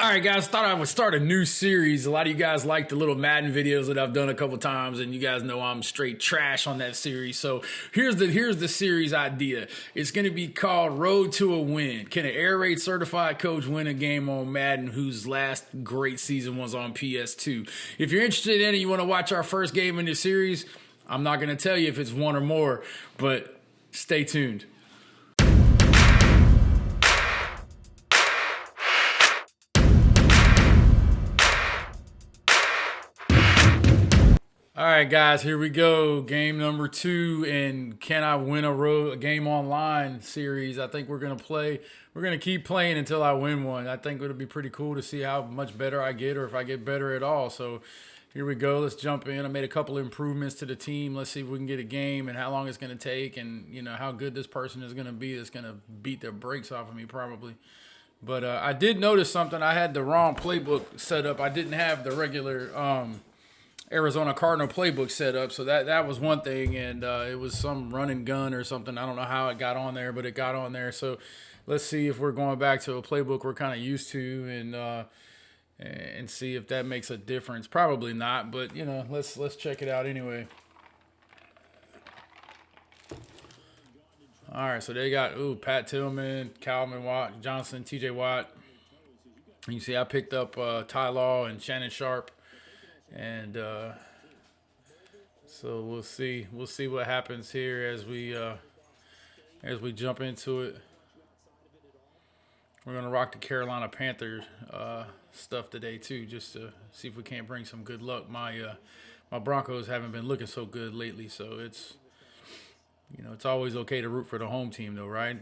All right, guys, thought I would start a new series. A lot of you guys like the little Madden videos that I've done a couple times, and you guys know I'm straight trash on that series. So here's the series idea. It's going to be called Road to a Win. Can an air raid certified coach win a game on Madden whose last great season was on PS2? If you're interested in it, you want to watch our first game in the series, I'm not going to tell you if it's one or more, but stay tuned. All right, guys, here we go. Game number 2, and can I win a game online series? I think we're gonna keep playing until I win one. I think it'll be pretty cool to see how much better I get, or if I get better at all. So here we go. Let's jump in. I made a couple improvements to the team. Let's see if we can get a game and how long it's gonna take, and how good this person is gonna be. That's gonna beat the brakes off of me probably. But I did notice something. I had the wrong playbook set up. I didn't have the regular Arizona Cardinal playbook set up, so that was one thing, and it was some run and gun or something. I don't know how it got on there, but it got on there. So let's see if we're going back to a playbook we're kind of used to, and see if that makes a difference. Probably not, but let's check it out anyway. All right, so they got Pat Tillman, Calvin Watt, Johnson, T.J. Watt. You see, I picked up Ty Law and Shannon Sharp. And so we'll see what happens here as we jump into it. We're gonna rock the Carolina Panthers stuff today too, just to see if we can't bring some good luck. My Broncos haven't been looking so good lately, so it's it's always okay to root for the home team though, right?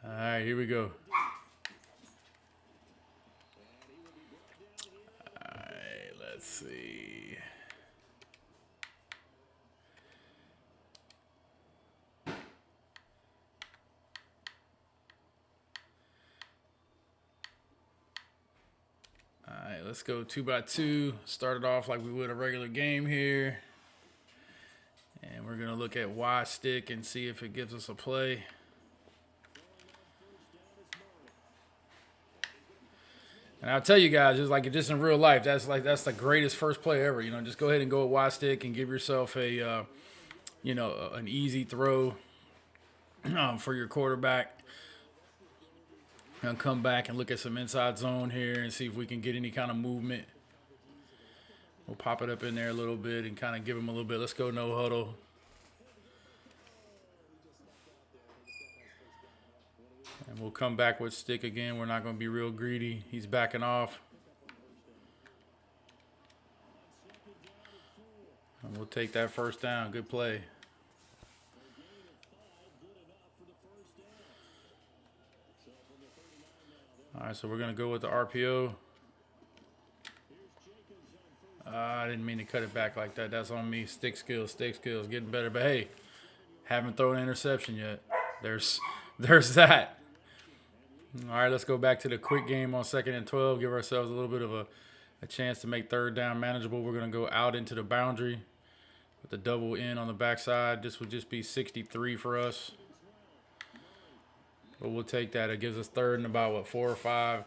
All right, here we go. Let's see. All right, let's go 2x2. Start it off like we would a regular game here. And we're going to look at Y stick and see if it gives us a play. And I'll tell you guys, just in real life, that's the greatest first play ever. Just go ahead and go with Y stick and give yourself an easy throw for your quarterback. And come back and look at some inside zone here and see if we can get any kind of movement. We'll pop it up in there a little bit and kind of give him a little bit. Let's go no huddle. And we'll come back with stick again. We're not going to be real greedy. He's backing off. And we'll take that first down. Good play. All right, so we're going to go with the RPO. I didn't mean to cut it back like that. That's on me. Stick skills, getting better. But hey, haven't thrown an interception yet. There's that. All right, let's go back to the quick game on 2nd and 12. Give ourselves a little bit of a chance to make third down manageable. We're going to go out into the boundary with the double in on the backside. This would just be 63 for us. But we'll take that. It gives us third and about, 4 or 5.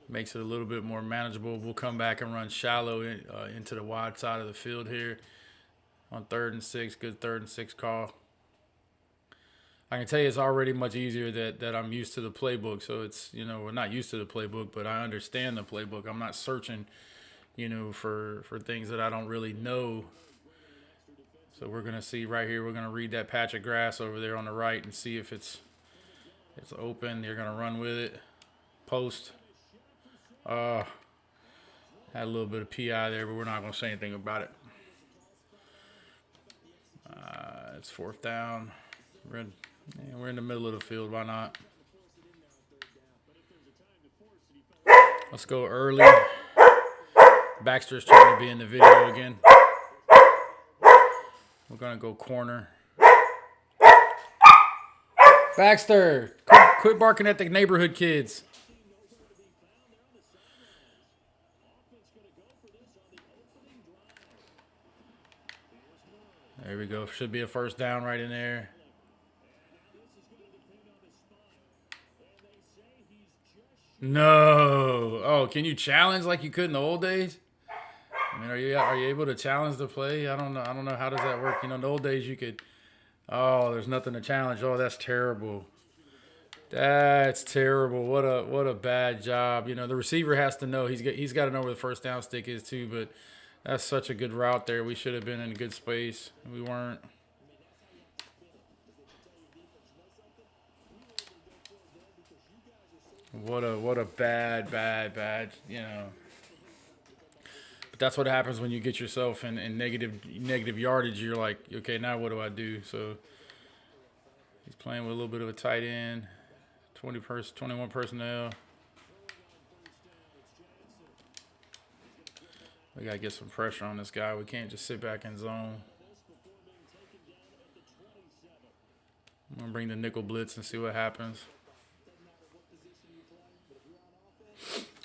Makes it a little bit more manageable. We'll come back and run shallow into the wide side of the field here on 3rd and 6. Good 3rd and 6 call. I can tell you it's already much easier that I'm used to the playbook. So it's, we're not used to the playbook, but I understand the playbook. I'm not searching, for things that I don't really know. So we're going to see right here, we're going to read that patch of grass over there on the right and see if it's open. You're going to run with it. Post. Had a little bit of PI there, but we're not going to say anything about it. It's 4th down. We're in the middle of the field. Why not? Let's go early. Baxter's trying to be in the video again. We're going to go corner. Baxter, quit barking at the neighborhood kids. There we go. Should be a first down right in there. No. Oh, can you challenge like you could in the old days? I mean, are you able to challenge the play? I don't know. I don't know how does that work. In the old days you could. Oh, there's nothing to challenge. Oh, that's terrible. That's terrible. What a bad job. The receiver has to know. He's got to know where the first down stick is too. But that's such a good route there. We should have been in a good space. We weren't. What a bad. But that's what happens when you get yourself in negative yardage. You're like, okay, now what do I do? So he's playing with a little bit of a tight end, 21 personnel. We gotta get some pressure on this guy. We can't just sit back in zone. I'm gonna bring the nickel blitz and see what happens.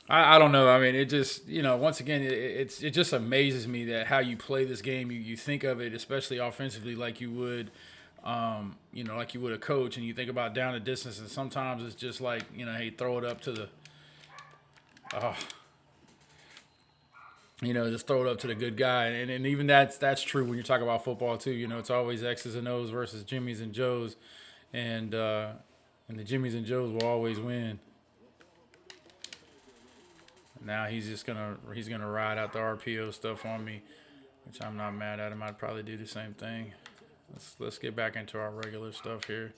I don't know. I mean, it just once again it just amazes me that how you play this game. You think of it, especially offensively, like you would, like you would a coach, and you think about down the distance, and sometimes it's just like hey, throw it up to the, oh, just throw it up to the good guy, and even that's true when you talk about football too. It's always X's and O's versus Jimmys and Joes, and the Jimmys and Joes will always win. Now he's gonna ride out the RPO stuff on me, which I'm not mad at him. I'd probably do the same thing. Let's get back into our regular stuff here.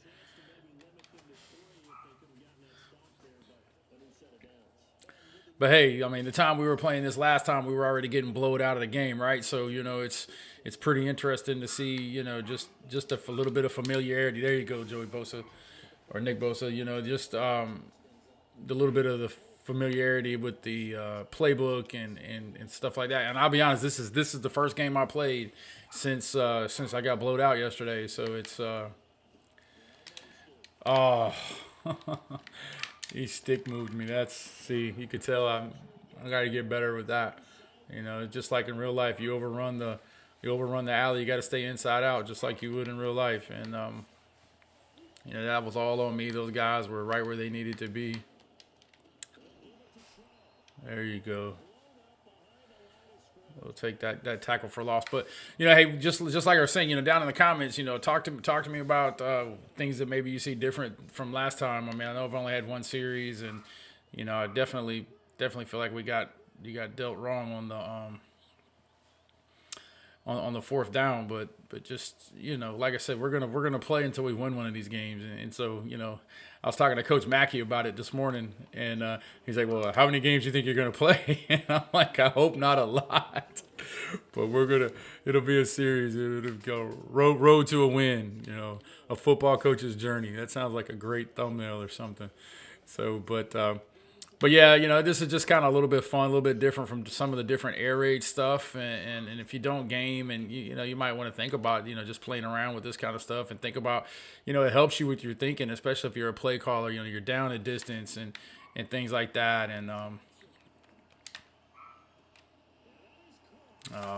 But hey, I mean, the time we were playing this last time, we were already getting blowed out of the game, right? So it's pretty interesting to see, just a little bit of familiarity. There you go, Joey Bosa or Nick Bosa. Just the little bit of the familiarity with the playbook and stuff like that. And I'll be honest, this is the first game I played since I got blowed out yesterday. So it's oh. He stick moved me. See, you could tell I got to get better with that. Just like in real life, you overrun the alley. You got to stay inside out, just like you would in real life. And that was all on me. Those guys were right where they needed to be. There you go. We'll take that tackle for loss. But hey, just like I was saying, down in the comments, talk to me about things that maybe you see different from last time. I mean, I know I've only had one series, and I definitely feel like you got dealt wrong on the on the fourth down. But just like I said, we're gonna play until we win one of these games, and so I was talking to Coach Mackey about it this morning, and he's like, "Well, how many games do you think you're gonna play?" And I'm like, "I hope not a lot, but it'll be a series. It'll go road to a win. A football coach's journey. That sounds like a great thumbnail or something." So, but yeah, this is just kind of a little bit fun, a little bit different from some of the different air raid stuff. And if you don't game, and you might want to think about just playing around with this kind of stuff, and think about it helps you with your thinking, especially if you're a play caller. You're down a distance and things like that. And oh,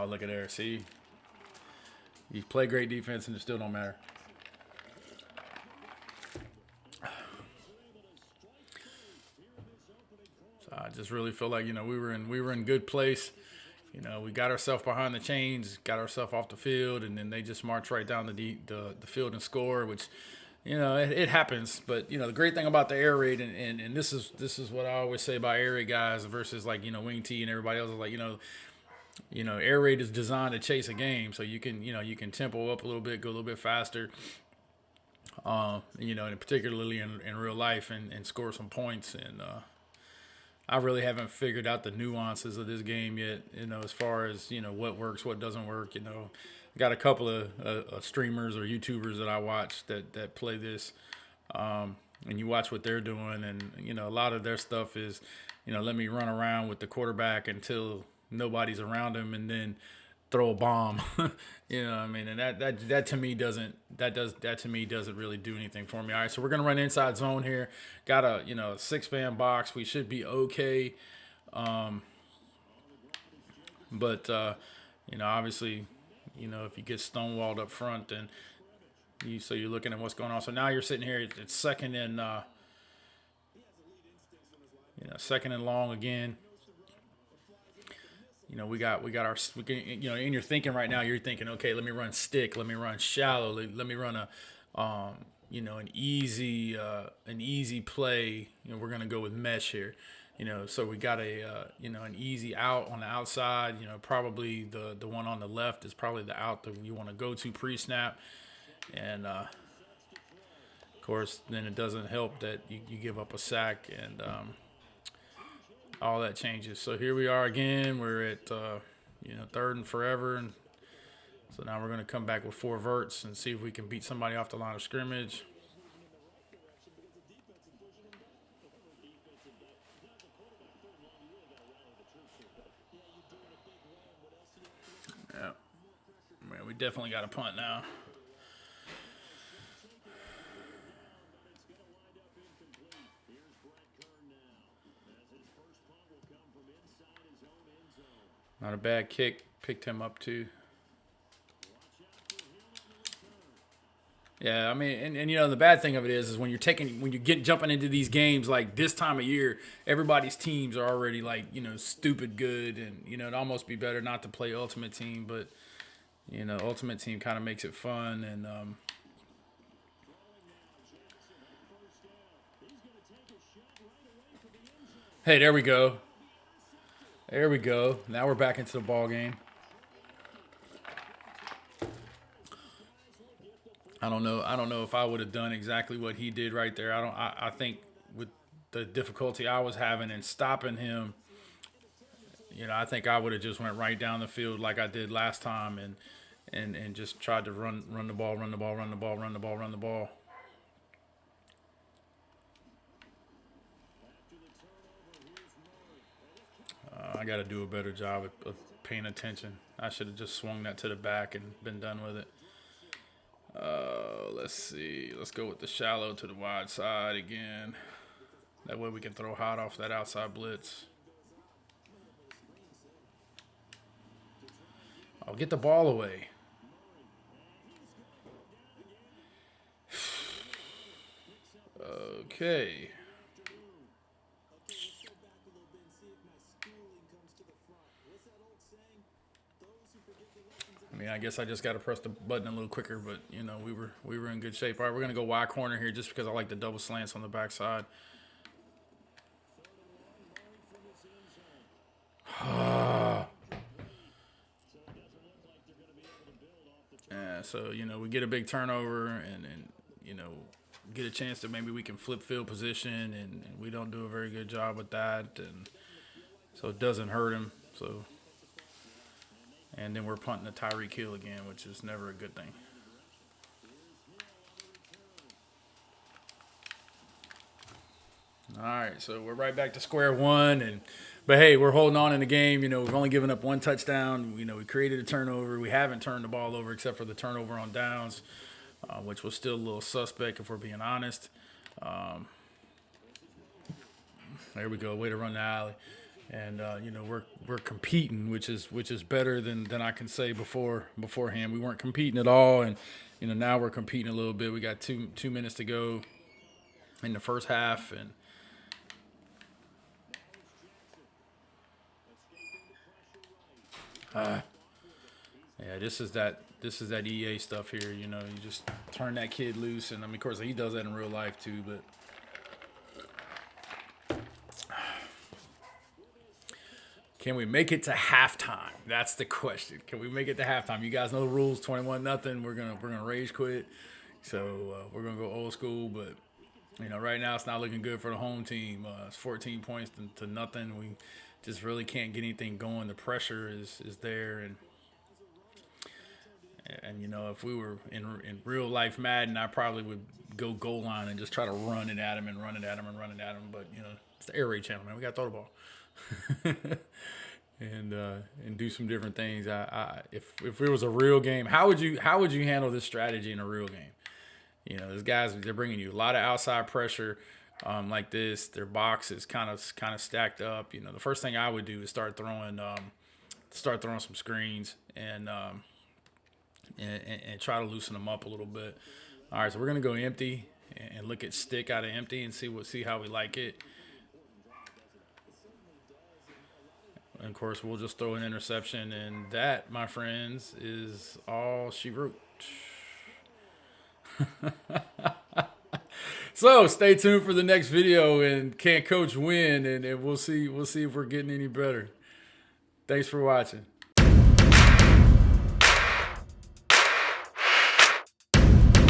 look at there, see, you play great defense and it still don't matter. I just really feel like we were in good place. We got ourselves behind the chains, got ourselves off the field, and then they just marched right down the field and score, which it happens. But the great thing about the air raid, and this is what I always say about air raid guys versus like wing T and everybody else is like air raid is designed to chase a game, so you can tempo up a little bit, go a little bit faster. And particularly in real life, and score some points. And I really haven't figured out the nuances of this game yet, as far as, what works, what doesn't work. Got a couple of streamers or YouTubers that I watch that play this, and you watch what they're doing, and, a lot of their stuff is, let me run around with the quarterback until nobody's around him and then throw a bomb. What I mean? And that to me doesn't really do anything for me. All right, so we're gonna run inside zone here. Got a 6-man box. We should be okay. But obviously, if you get stonewalled up front, then you're looking at what's going on. So now you're sitting here. It's second and Second and long again. We got our, in your thinking right now, you're thinking, okay, let me run stick, let me run shallow, let me run an easy play. We're gonna go with mesh here. So we got an easy out on the outside. Probably the one on the left is probably the out that you want to go to pre-snap, and of course, then it doesn't help that you give up a sack and all that changes. So here we are again. We're at third and forever, and so now we're going to come back with 4 verts and see if we can beat somebody off the line of scrimmage. Yeah, man, we definitely got a punt now. Not a bad kick. Picked him up too. Yeah, I mean, and the bad thing of it is when you get jumping into these games like this time of year, everybody's teams are already like stupid good, and it'd almost be better not to play Ultimate Team, but Ultimate Team kind of makes it fun, and hey, there we go. There we go. Now we're back into the ball game. I don't know if I would have done exactly what he did right there. I think with the difficulty I was having in stopping him, I think I would have just went right down the field like I did last time and just tried to run the ball. I got to do a better job of paying attention. I should have just swung that to the back and been done with it. Let's see. Let's go with the shallow to the wide side again. That way we can throw hot off that outside blitz. I'll get the ball away. Okay. I mean, I guess I just got to press the button a little quicker, but we were in good shape. All right, we're gonna go wide corner here just because I like the double slants on the backside. Yeah, so we get a big turnover and get a chance that maybe we can flip field position, and we don't do a very good job with that, and so it doesn't hurt him. So. And then we're punting the Tyreek Hill again, which is never a good thing. All right, so we're right back to square one, but hey, we're holding on in the game. We've only given up 1 touchdown. We created a turnover. We haven't turned the ball over except for the turnover on downs, which was still a little suspect if we're being honest. There we go. Way to run the alley. And we're competing, which is better than I can say beforehand. We weren't competing at all, and now we're competing a little bit. We got two minutes to go in the first half, and yeah, this is that EA stuff here. You just turn that kid loose, and I mean, of course, he does that in real life too, but. Can we make it to halftime? That's the question. Can we make it to halftime? You guys know the rules. 21-0. We're gonna rage quit. So we're gonna go old school. But right now it's not looking good for the home team. It's 14 points to nothing. We just really can't get anything going. The pressure is there, and if we were in real life Madden, I probably would go goal line and just try to run it at him. But it's the air raid channel, man. We got to throw the ball. and do some different things. If it was a real game, how would you handle this strategy in a real game? These guys, they're bringing you a lot of outside pressure, like this. Their box is kind of stacked up. The first thing I would do is start throwing some screens and try to loosen them up a little bit. All right, so we're gonna go empty and look at stick out of empty and see how we like it. And of course, we'll just throw an interception, and that, my friends, is all she wrote. So stay tuned for the next video, and can Coach win? And we'll see if we're getting any better. Thanks for watching.